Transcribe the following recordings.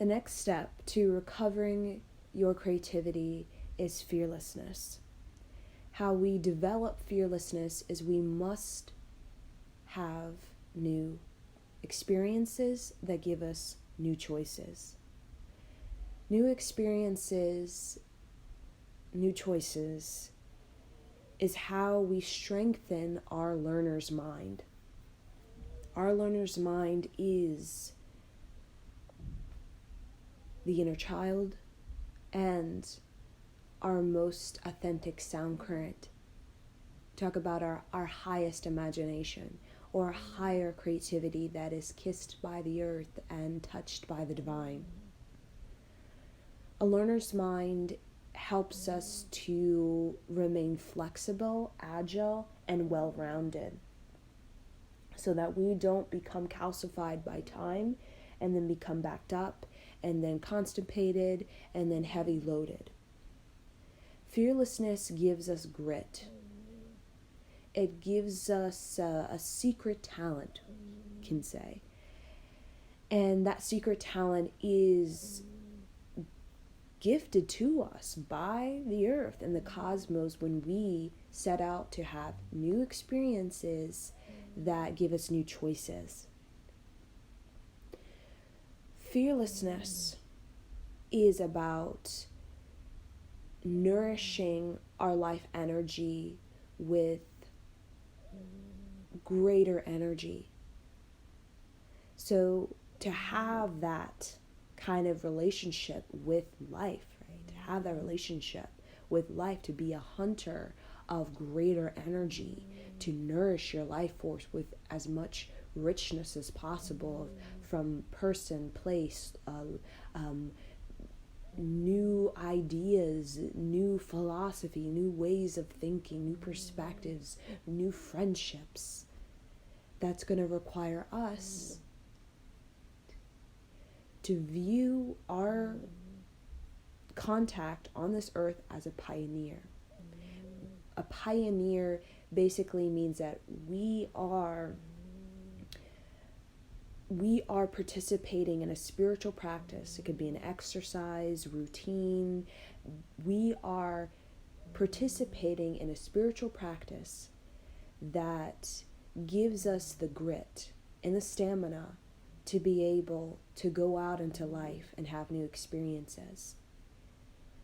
The next step to recovering your creativity is fearlessness. How we develop fearlessness is we must have new experiences that give us new choices. New experiences, new choices is how we strengthen our learner's mind. Our learner's mind is the inner child and our most authentic sound current. Talk about our highest imagination or higher creativity that is kissed by the earth and touched by the divine. A learner's mind helps us to remain flexible, agile, and well-rounded so that we don't become calcified by time and then become backed up and then constipated and then heavy loaded. Fearlessness gives us grit. It gives us a secret talent, we can say. And that secret talent is gifted to us by the earth and the cosmos when we set out to have new experiences that give us new choices. Fearlessness is about nourishing our life energy with greater energy. So to have that kind of relationship with life, right? To have that relationship with life, to be a hunter of greater energy, to nourish your life force with as much richness as possible from person, place, new ideas, new philosophy, new ways of thinking, new perspectives, new friendships. That's going to require us to view our contact on this earth as a pioneer. A pioneer basically means that we are participating in a spiritual practice. It could be an exercise, routine. We are participating in a spiritual practice that gives us the grit and the stamina to be able to go out into life and have new experiences.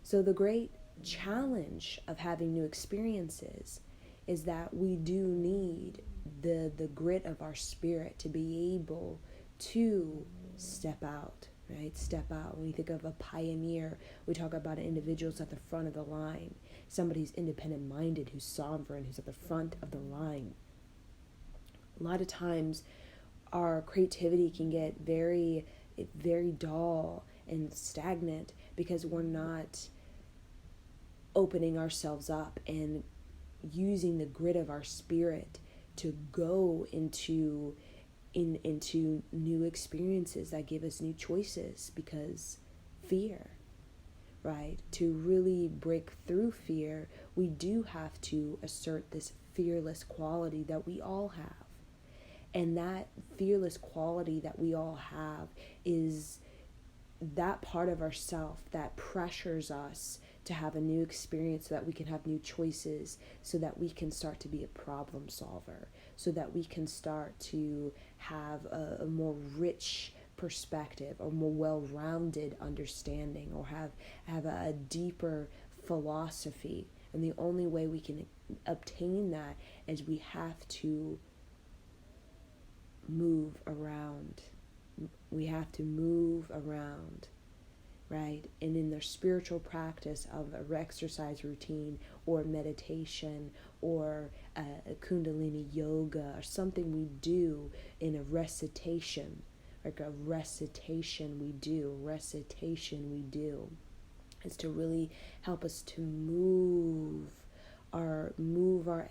So the great challenge of having new experiences is that we do need the grit of our spirit to be able to step out, right? Step out. When you think of a pioneer, we talk about individuals at the front of the line. Somebody who's independent-minded, who's sovereign, who's at the front of the line. A lot of times our creativity can get very, very dull and stagnant because we're not opening ourselves up and using the grit of our spirit to go into new experiences that give us new choices. Because fear, right? To really break through fear, we do have to assert this fearless quality that we all have. And that fearless quality that we all have is that part of ourself that pressures us to have a new experience so that we can have new choices, so that we can start to be a problem solver, so that we can start to have a more rich perspective or more well-rounded understanding, or have a deeper philosophy. And the only way we can obtain that is we have to move around. We have to move around, right? And in their spiritual practice of an exercise routine or meditation or a Kundalini yoga or something we do in a recitation, like a recitation we do, is to really help us to move our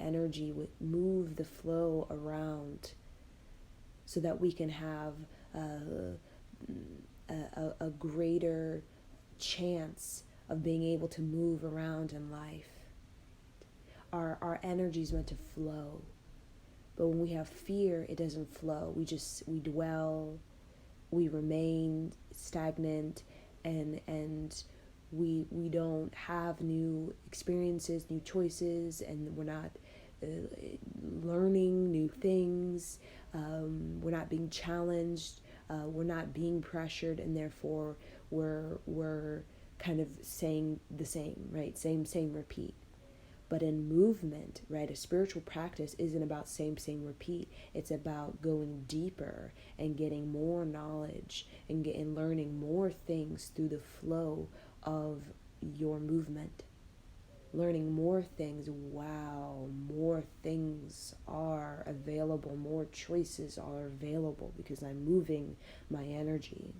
energy, move the flow around, so that we can have a greater chance of being able to move around in life. Our energy is meant to flow, but when we have fear, it doesn't flow. We dwell, we remain stagnant, and we don't have new experiences, new choices, and we're not learning new things. We're not being challenged. We're not being pressured, and therefore we're kind of saying the same, right? Same, repeat. But in movement, right, a spiritual practice isn't about same, repeat. It's about going deeper and getting more knowledge and learning more things through the flow of your movement. Learning more things. Wow, more things are available, more choices are available because I'm moving my energy.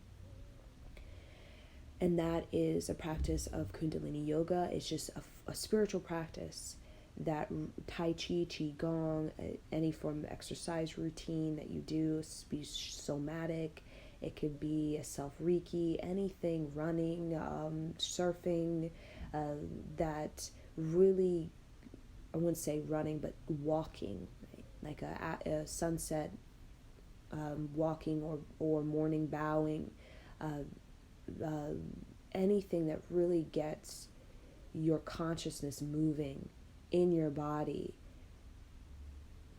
And that is a practice of Kundalini Yoga. It's just a spiritual practice that Tai Chi, Qigong, any form of exercise routine that you do, be somatic. It could be a self-Reiki, anything, running, surfing, that really, I wouldn't say running, but walking, right? Like a sunset walking or morning bowing, anything that really gets your consciousness moving in your body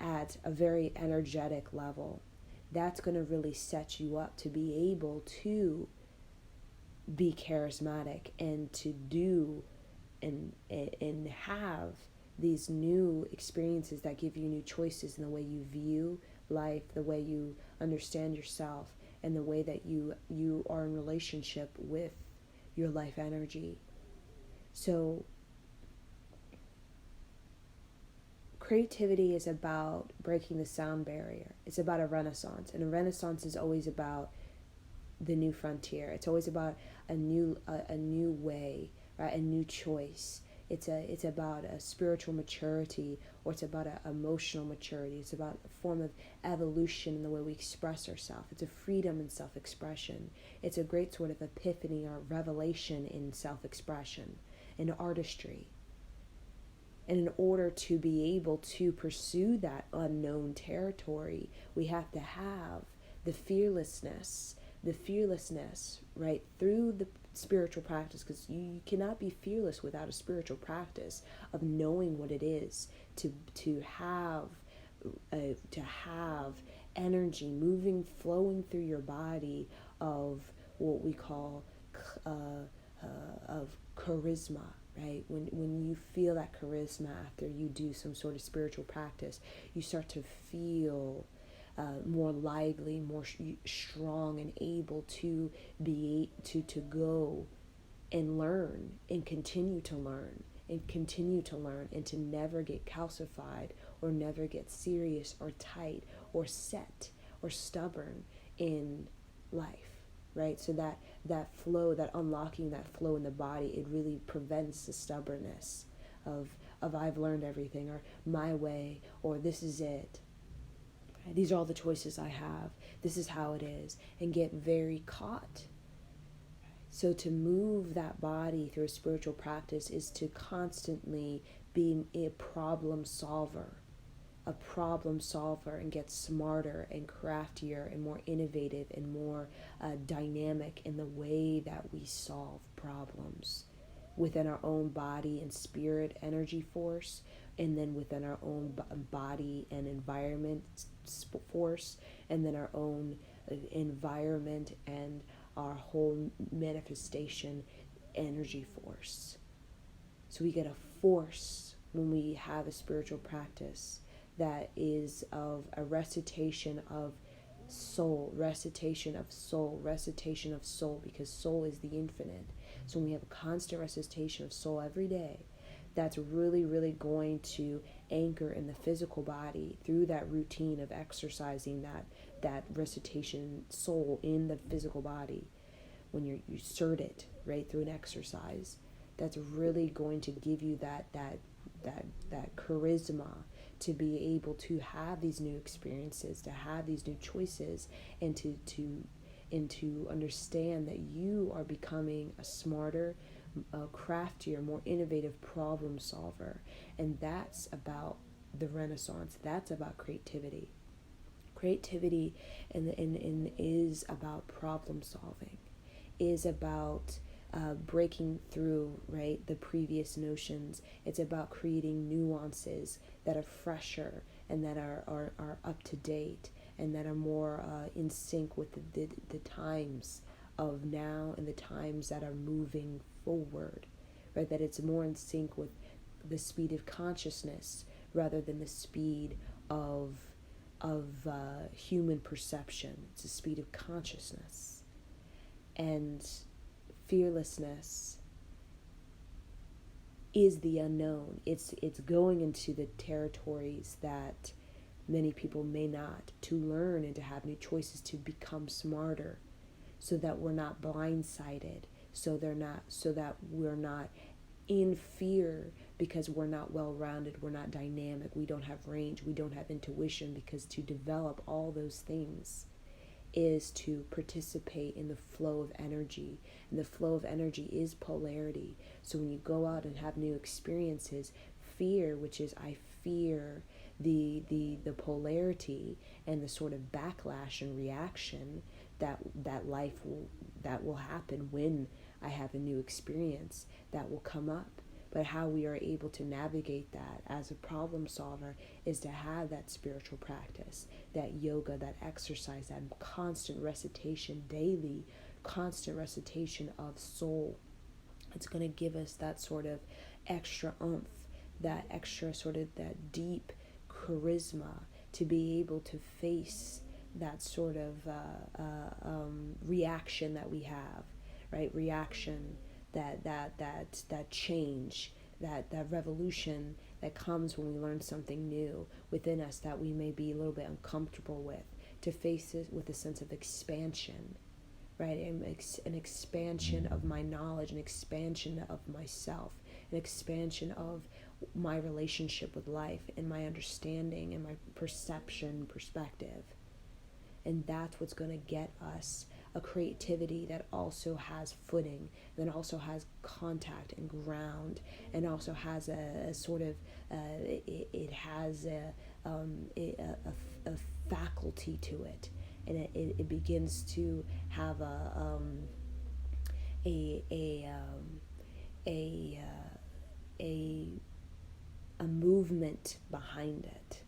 at a very energetic level. That's going to really set you up to be able to be charismatic and to do and have these new experiences that give you new choices in the way you view life, the way you understand yourself, and the way that you are in relationship with your life energy. So creativity is about breaking the sound barrier. It's about a renaissance, and a renaissance is always about the new frontier. It's always about a new way, right? A new choice. It's about a spiritual maturity, or it's about an emotional maturity. It's about a form of evolution in the way we express ourselves. It's a freedom in self-expression. It's a great sort of epiphany or revelation in self-expression, in artistry. And in order to be able to pursue that unknown territory, we have to have the fearlessness, right, through the spiritual practice, because you cannot be fearless without a spiritual practice of knowing what it is to have energy moving, flowing through your body of what we call of charisma, right? When you feel that charisma after you do some sort of spiritual practice, you start to feel more lively, more strong, and able to be to go and learn and continue to learn and to never get calcified or never get serious or tight or set or stubborn in life, right? So that flow, that unlocking that flow in the body, it really prevents the stubbornness of I've learned everything, or my way, or this is it. These are all the choices I have. This is how it is, and get very caught. So to move that body through a spiritual practice is to constantly be a problem solver, and get smarter and craftier and more innovative and more dynamic in the way that we solve problems within our own body and spirit energy force, and then within our own body and environment force, and then our own environment and our whole manifestation energy force. So we get a force when we have a spiritual practice that is of a recitation of soul, because soul is the infinite. So when we have a constant recitation of soul every day, that's really, really going to anchor in the physical body through that routine of exercising that recitation soul in the physical body. When you insert it right through an exercise, that's really going to give you that charisma to be able to have these new experiences, to have these new choices, and to understand that you are becoming a smarter, a craftier, more innovative problem solver. And that's about the Renaissance. That's about creativity. Creativity and is about problem solving, is about breaking through, right, the previous notions. It's about creating nuances that are fresher and that are up to date and that are more in sync with the times of now and the times that are moving forward, right? That it's more in sync with the speed of consciousness rather than the speed of human perception. It's the speed of consciousness. And fearlessness is the unknown. It's going into the territories that many people may not, to learn and to have new choices, to become smarter, so that we're not blindsided, so that we're not in fear because we're not well-rounded, we're not dynamic, we don't have range, we don't have intuition, because to develop all those things is to participate in the flow of energy, and the flow of energy is polarity. So when you go out and have new experiences, fear, which is I fear the polarity and the sort of backlash and reaction that life will happen when I have a new experience, that will come up. But how we are able to navigate that as a problem solver is to have that spiritual practice, that yoga, that exercise, that constant recitation daily, constant recitation of soul. It's going to give us that sort of extra oomph, that extra sort of that deep charisma to be able to face that sort of reaction that we have, right? Reaction, that change, that revolution that comes when we learn something new within us that we may be a little bit uncomfortable with, to face it with a sense of expansion, right? An expansion of my knowledge, an expansion of myself, an expansion of my relationship with life and my understanding and my perspective. And that's what's going to get us a creativity that also has footing, that also has contact and ground, and also has a sort of it has a faculty to it, and it begins to have a movement behind it.